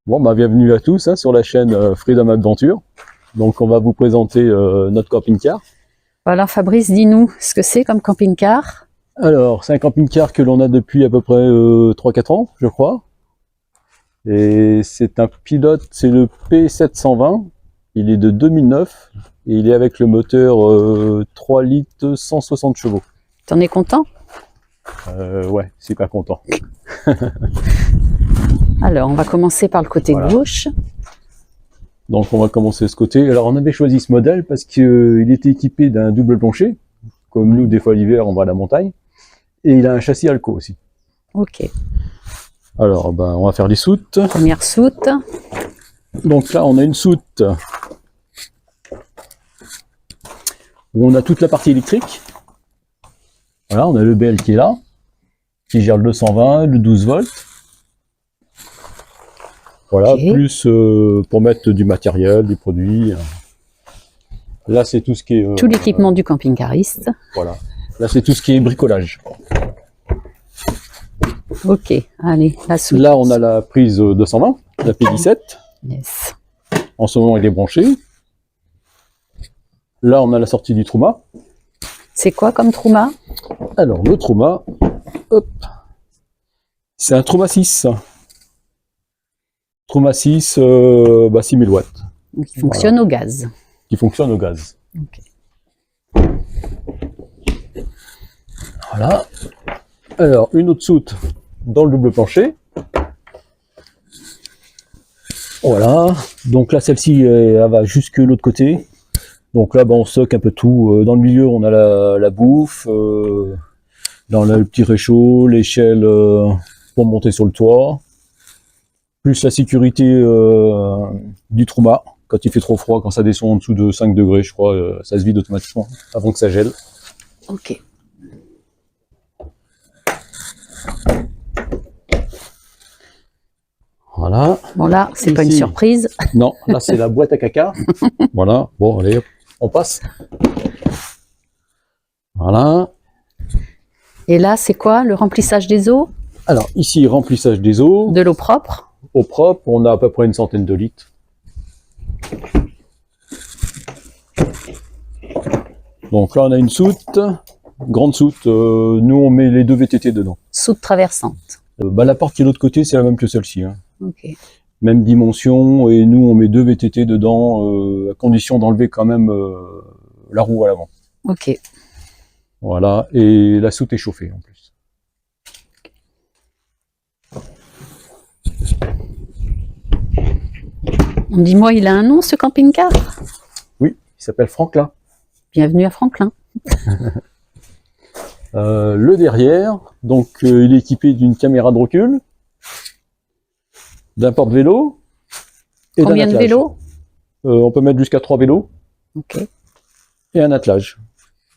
Bon, bah, bienvenue à tous hein, sur la chaîne Freedom Adventure. Donc, on va vous présenter notre camping-car. Alors Fabrice, dis-nous ce que c'est comme camping-car. Alors, c'est un camping-car que l'on a depuis à peu près 3-4 ans, je crois. Et c'est un pilote, c'est le P720. Il est de 2009 et il est avec le moteur 3 litres 160 chevaux. T'en es content? Ouais, super content. Alors, on va commencer par le côté Voilà. gauche. Donc on va commencer de ce côté. Alors on avait choisi ce modèle parce qu'il était équipé d'un double plancher. Comme nous, des fois l'hiver, on va à la montagne. Et il a un châssis Alco aussi. Ok. Alors ben, on va faire les soutes. Première soute. Donc là on a une soute où on a toute la partie électrique. Voilà, on a le BL qui est là, qui gère le 220, le 12 volts. Voilà, Okay. plus pour mettre du matériel, des produits. Là, c'est tout ce qui est... Tout l'équipement du camping-cariste. Voilà. Là, c'est tout ce qui est bricolage. Ok, allez, la soute. Là, on a la prise 220, la P17. Yes. En ce moment, il est branché. Là, on a la sortie du Truma. C'est quoi comme Truma? Alors, le Truma, hop, c'est un Truma 6. Truma 6, 6000 watts. Qui fonctionne au gaz. Qui fonctionne au gaz. Okay. Voilà. Alors, une autre soute dans le double plancher. Voilà. Donc là, celle-ci, elle va jusque l'autre côté. Donc là, on stocke un peu tout. Dans le milieu, on a la bouffe. Dans le petit réchaud, l'échelle pour monter sur le toit. Plus la sécurité du Truma. Quand il fait trop froid, quand ça descend en dessous de 5 degrés, je crois, ça se vide automatiquement avant que ça gèle. Ok. Voilà. Bon là, c'est pas une Ici. surprise. Non, là c'est la boîte à caca. Voilà. Bon, allez, hop, on passe. Voilà. Et là, c'est quoi? Le remplissage des eaux? Alors ici, remplissage des eaux. De l'eau propre? Eau propre, on a à peu près une centaine de litres. Donc là, on a une soute, grande soute. Nous, on met les deux VTT dedans. Soute traversante. La porte qui est de l'autre côté, c'est la même que celle-ci. Hein. Ok. Même dimension, et nous, on met deux VTT dedans, à condition d'enlever quand même la roue à l'avant. Ok. Voilà, et la soute est chauffée en plus. Dis-moi, il a un nom ce camping-car? Oui, il s'appelle Franklin. Bienvenue à Franklin. Le derrière, donc il est équipé d'une caméra de recul, d'un porte-vélo et Combien d'un de attelage. vélos? On peut mettre jusqu'à 3 vélos Ok. et un attelage.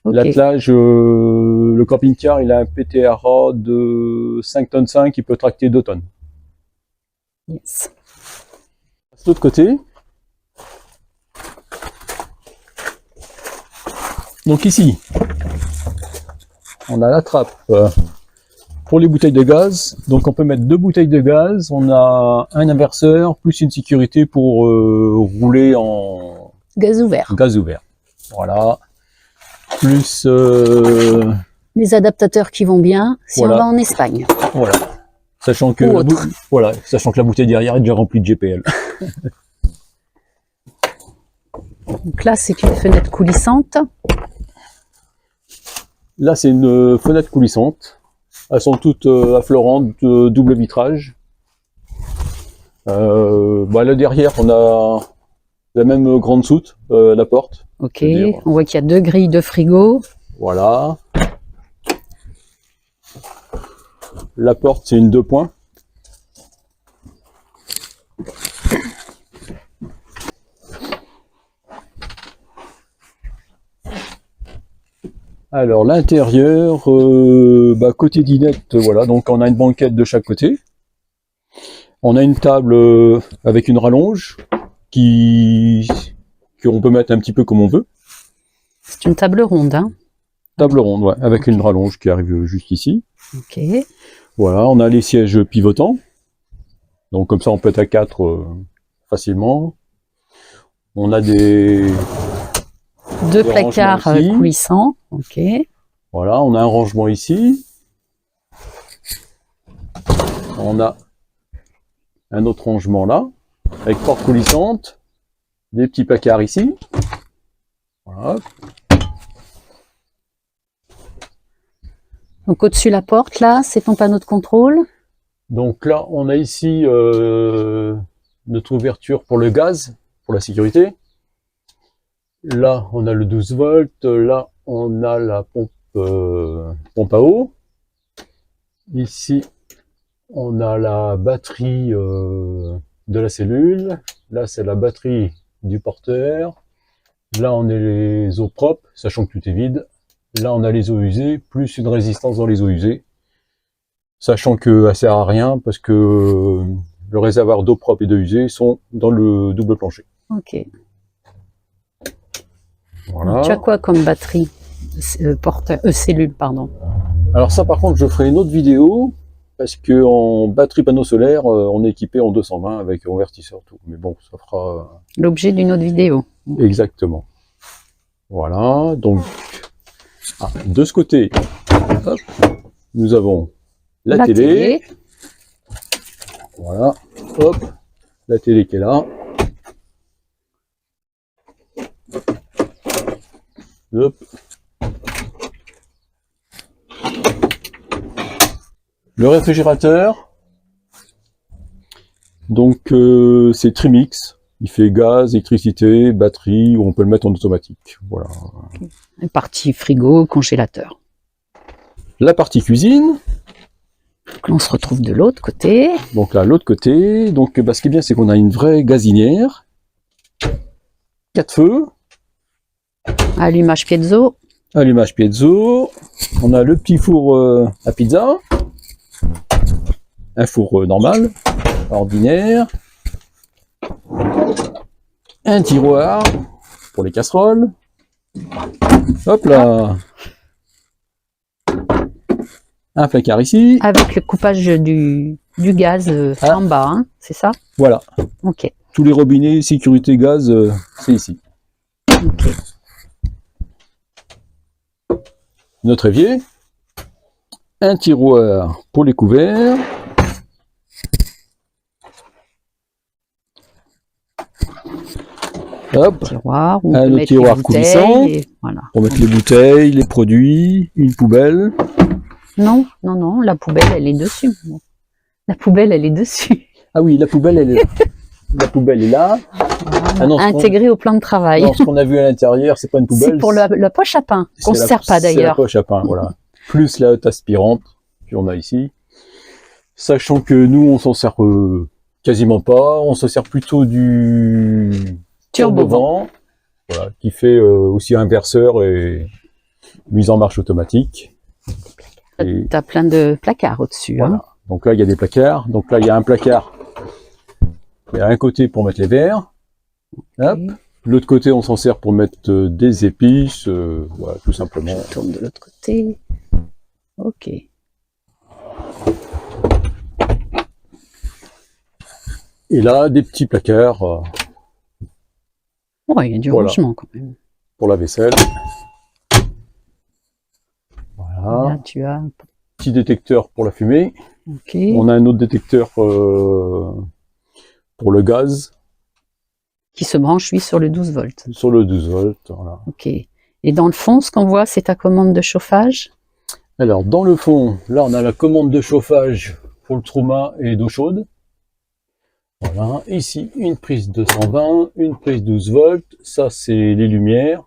Ok. L'attelage, le camping-car, il a un PTRA de 5 tonnes 5 qui peut tracter 2 tonnes. Yes. De l'autre côté, donc ici, on a la trappe pour les bouteilles de gaz. Donc on peut mettre 2 bouteilles de gaz, on a un inverseur, plus une sécurité pour rouler en Gaz ouvert. gaz ouvert. Voilà. Plus, Les adaptateurs qui vont bien si Voilà. on va en Espagne. voilà. Sachant que, Ou autre. voilà, sachant que la bouteille derrière est déjà remplie de GPL. Donc là, c'est une fenêtre coulissante. Là, c'est une fenêtre coulissante. Elles sont toutes affleurantes, double vitrage. Là derrière, on a la même grande soute, la porte. Ok. C'est-à-dire- On voit qu'il y a 2 grilles de frigo. Voilà. La porte, c'est une 2 points. Alors l'intérieur, côté dinette, voilà, donc on a une banquette de chaque côté. On a une table avec une rallonge qu'on peut mettre un petit peu comme on veut. C'est une table ronde, hein. Table ronde, ouais, avec une rallonge qui arrive juste ici. Ok. Voilà, on a les sièges pivotants. Donc comme ça, on peut être à 4 facilement. On a des Deux des placards rangements ici. coulissants. Ok. Voilà, on a un rangement ici. On a un autre rangement là, avec porte coulissante. Des petits placards ici. Voilà. Donc au-dessus la porte, là, c'est ton panneau de contrôle. Donc là, on a ici notre ouverture pour le gaz, pour la sécurité. Là, on a le 12 volts. Là, on a la pompe à eau. Ici, on a la batterie de la cellule. Là, c'est la batterie du porteur. Là, on a les eaux propres, sachant que tout est vide. Là, on a les eaux usées, plus une résistance dans les eaux usées. Sachant qu'elle sert à rien parce que le réservoir d'eau propre et d'eau usée sont dans le double plancher. Ok. Voilà. Tu as quoi comme batterie porteur, cellule, pardon. Alors ça, par contre, je ferai une autre vidéo parce que en batterie panneau solaire, on est équipé en 220 avec convertisseur tout. Mais bon, ça fera L'objet d'une autre vidéo. exactement. Voilà. Donc de ce côté, hop, nous avons la télé. Voilà. Hop, la télé qui est là. Hop. Le réfrigérateur, donc c'est Trimix, il fait gaz, électricité, batterie, ou on peut le mettre en automatique. Voilà. Une partie frigo, congélateur. La partie cuisine, Donc là, on se retrouve de l'autre côté. donc là, l'autre côté, donc bah, ce qui est bien, c'est qu'on a une vraie gazinière, 4 feux, Allumage piezo. allumage piezo, on a le petit four à pizza, un four normal, ordinaire, un tiroir pour les casseroles, hop là, un placard ici, Avec le coupage du gaz en bas, hein, c'est ça? voilà, Ok. tous les robinets, sécurité gaz, c'est ici. Ok. Notre évier, un tiroir pour les couverts, hop, Tiroir, où on Un peut autre mettre tiroir les bouteilles, coulissant. et voilà. pour mettre les bouteilles, les produits, une poubelle. Non, non, non, la poubelle, elle est dessus. Bon. La poubelle, elle est dessus. Ah oui, la poubelle, elle est là. La poubelle est là. Ah non, Intégrée au plan de travail. non, ce qu'on a vu à l'intérieur, c'est pas une poubelle. C'est pour la poche à pain, qu'on ne c'est se sert pas C'est la d'ailleurs. poche à pain, voilà. Plus la hotte aspirante qu'on a ici. Sachant que nous, on s'en sert quasiment pas. On se sert plutôt du Turbovent. voilà, qui fait aussi inverseur et mise en marche automatique. Et Tu as plein de placards au-dessus. voilà. Hein. Donc là, il y a des placards. Donc là, il y a un placard. Il y a un côté pour mettre les verres. Hop. Okay. L'autre côté, on s'en sert pour mettre des épices, voilà, tout simplement. Je tourne de l'autre côté. Ok. Et là, des petits placards Oh, il y a du Voilà. rangement quand même. pour la vaisselle. Voilà. Là, tu as. Petit détecteur pour la fumée. Ok. On a un autre détecteur pour le gaz, Qui se branche, lui, sur le 12 volts. sur le 12 volts. Voilà. Ok. Et dans le fond, ce qu'on voit, c'est ta commande de chauffage. Alors, dans le fond, là, on a la commande de chauffage pour le trauma et d'eau chaude. Voilà. Ici, une prise 220, une prise 12 volts. Ça, c'est les lumières.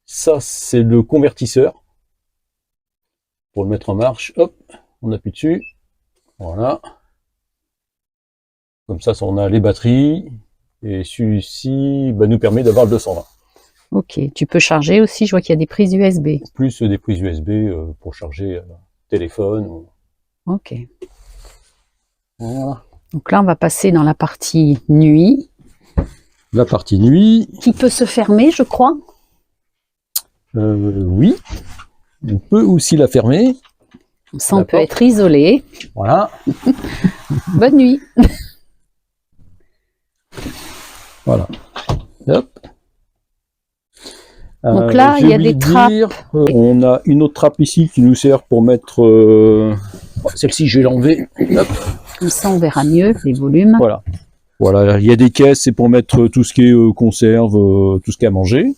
Ça, c'est le convertisseur. Pour le mettre en marche, hop, on appuie dessus. Voilà. Comme ça, on a les batteries. Et celui-ci nous permet d'avoir le 220. Ok. Tu peux charger aussi. Je vois qu'il y a des prises USB. Plus des prises USB pour charger téléphone. Ok. Voilà. Donc là, on va passer dans la partie nuit, La partie nuit, qui peut se fermer, je crois. oui, on peut aussi la fermer. Ça, on la peut porte. être isolé. Voilà. Bonne nuit. Voilà. Hop. Donc là, j'ai il y a oublié des de trappes. dire, on a une autre trappe ici qui nous sert pour mettre... celle-ci, je vais l'enlever. Hop. Comme ça, on verra mieux les volumes. Voilà. Voilà, il y a des caisses, c'est pour mettre tout ce qui est conserve, tout ce qui est à manger.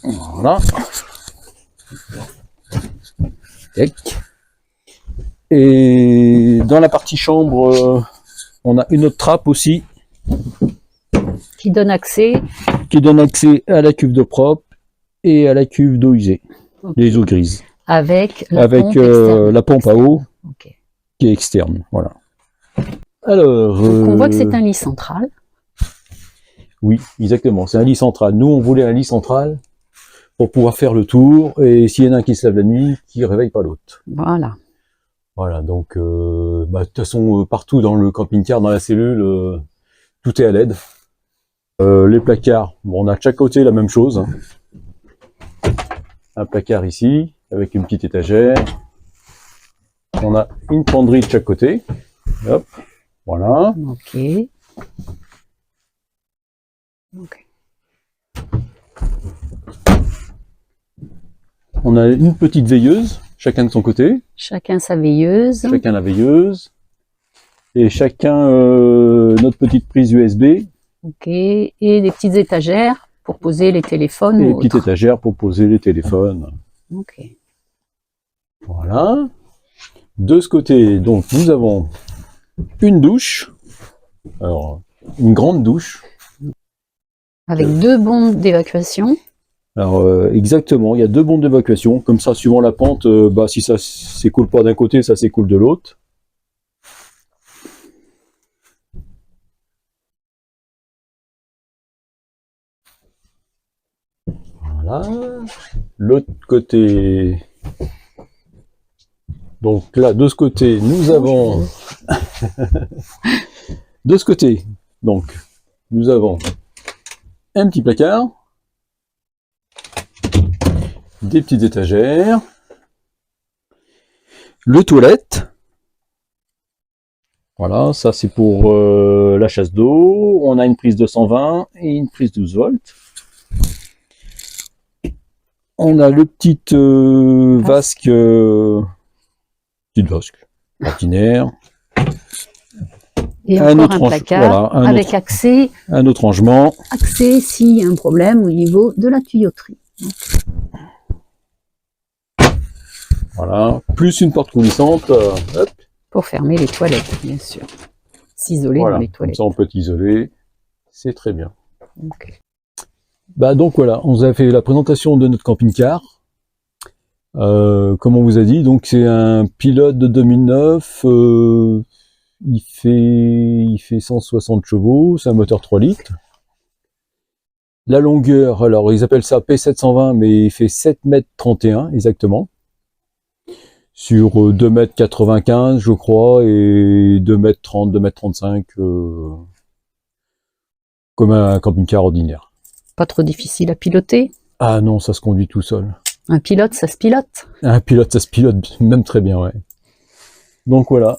Voilà. Tac. Et dans la partie chambre, on a une autre trappe aussi Qui donne accès. qui donne accès à la cuve d'eau propre et à la cuve d'eau usée, Ok. les eaux grises, Avec la avec pompe externe. la pompe à eau Ok. qui est externe. Voilà. Alors, Donc on voit que c'est un lit central. oui, exactement. C'est un lit central. Nous, on voulait un lit central pour pouvoir faire le tour et s'il y en a un qui se lève la nuit, qui réveille pas l'autre. Voilà. Voilà. Donc, de toute façon, partout dans le camping-car, dans la cellule, tout est à LED. Les placards, bon, on a de chaque côté la même chose. Hein. Un placard ici, avec une petite étagère. On a une penderie de chaque côté. Hop, voilà. Ok. Ok. On a une petite veilleuse, chacun de son côté. Chacun sa veilleuse. Chacun la veilleuse. Et chacun notre petite prise USB. Ok. Et des petites étagères pour poser les téléphones. Et ou une petite autres. étagère pour poser les téléphones. Ok. Voilà. De ce côté, donc, nous avons une douche. Alors, une grande douche. Avec 2 bombes d'évacuation. Alors, exactement, il y a 2 bombes d'évacuation. Comme ça, suivant la pente, si ça s'écoule pas d'un côté, ça s'écoule de l'autre. Voilà. L'autre côté. Donc là, de ce côté, nous avons. De ce côté, donc, nous avons un petit placard, des petites étagères, le toilette. Voilà, ça c'est pour la chasse d'eau. On a une prise de 120 et une prise 12 volts. On a le petit vasque, petite vasque ordinaire. Et Un encore autre un range- placard voilà, avec accès un autre rangement. s'il y a un problème au niveau de la tuyauterie. Voilà, plus une porte coulissante. Hop, Pour fermer les toilettes, bien sûr. S'isoler voilà, dans les comme toilettes. ça on peut isoler. C'est très bien. Ok. Donc voilà, on vous a fait la présentation de notre camping-car. Comme on vous a dit, donc c'est un pilote de 2009. Il fait 160 chevaux, c'est un moteur 3 litres. La longueur, alors ils appellent ça P720, mais il fait 7,31 m exactement. Sur 2,95 m je crois, et 2,30 m, 2,35 m, comme un camping-car ordinaire. Pas trop difficile à piloter. Ah non, ça se conduit tout seul. Un pilote, ça se pilote. Un pilote, ça se pilote même très bien, ouais. Donc voilà,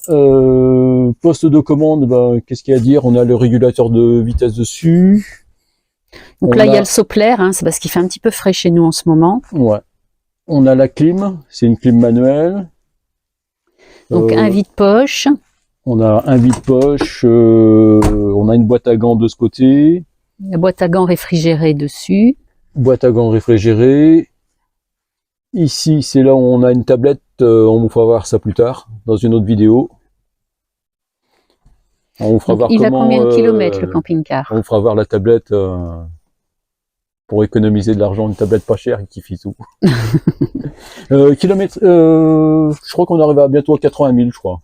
poste de commande, qu'est-ce qu'il y a à dire? On a le régulateur de vitesse dessus. Donc là, il y a le sopplaire, hein, c'est parce qu'il fait un petit peu frais chez nous en ce moment. Ouais. On a la clim, c'est une clim manuelle. Donc un vide-poche. On a un vide-poche, on a une boîte à gants de ce côté. La boîte à gants réfrigérée dessus. Boîte à gants réfrigérée. Ici, c'est là où on a une tablette, on vous fera voir ça plus tard, dans une autre vidéo. On vous fera voir Il a comment, combien de kilomètres le camping-car? on vous fera voir la tablette pour économiser de l'argent, une tablette pas chère qui fait tout. Kilomètres, je crois qu'on arrive à bientôt à 80 000, je crois.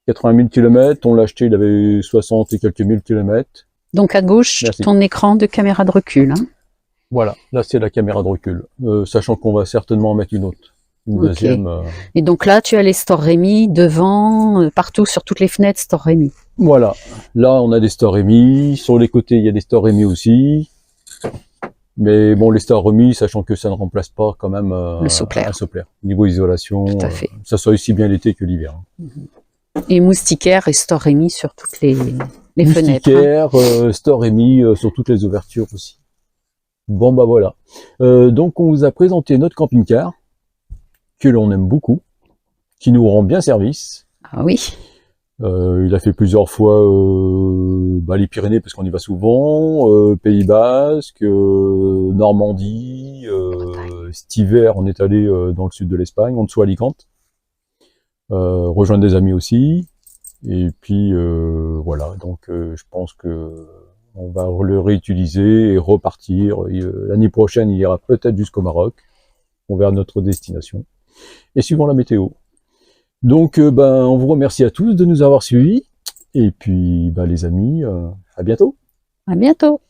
80 000 kilomètres, on l'a acheté, il avait 60 et quelques mille kilomètres. Donc à gauche, Merci. ton écran de caméra de recul. Hein. Voilà, là c'est la caméra de recul, sachant qu'on va certainement en mettre une autre. Une Ok. deuxième. Et donc là, tu as les stores Rémi devant, partout sur toutes les fenêtres, stores Rémi. Voilà, là on a des stores Rémi, sur les côtés il y a des stores Rémi aussi. Mais bon, les stores remis, sachant que ça ne remplace pas quand même Le Soplair. un Soplair. Niveau isolation, Tout à fait. ça soit aussi bien l'été que l'hiver. Et moustiquaire et store Rémi sur toutes les fenêtres. Hein. Moustiquaire, store émis sur toutes les ouvertures aussi. Bon bah voilà. Donc on vous a présenté notre camping-car, que l'on aime beaucoup, qui nous rend bien service. Ah oui. Il a fait plusieurs fois les Pyrénées parce qu'on y va souvent, Pays Basque, Normandie, cet hiver on est allé dans le sud de l'Espagne, en dessous Alicante, rejoindre des amis aussi, et puis voilà, donc je pense que on va le réutiliser et repartir. L'année prochaine il ira peut-être jusqu'au Maroc, on verra notre destination, et suivant la météo. Donc, on vous remercie à tous de nous avoir suivis. Et puis, les amis, à bientôt. À bientôt.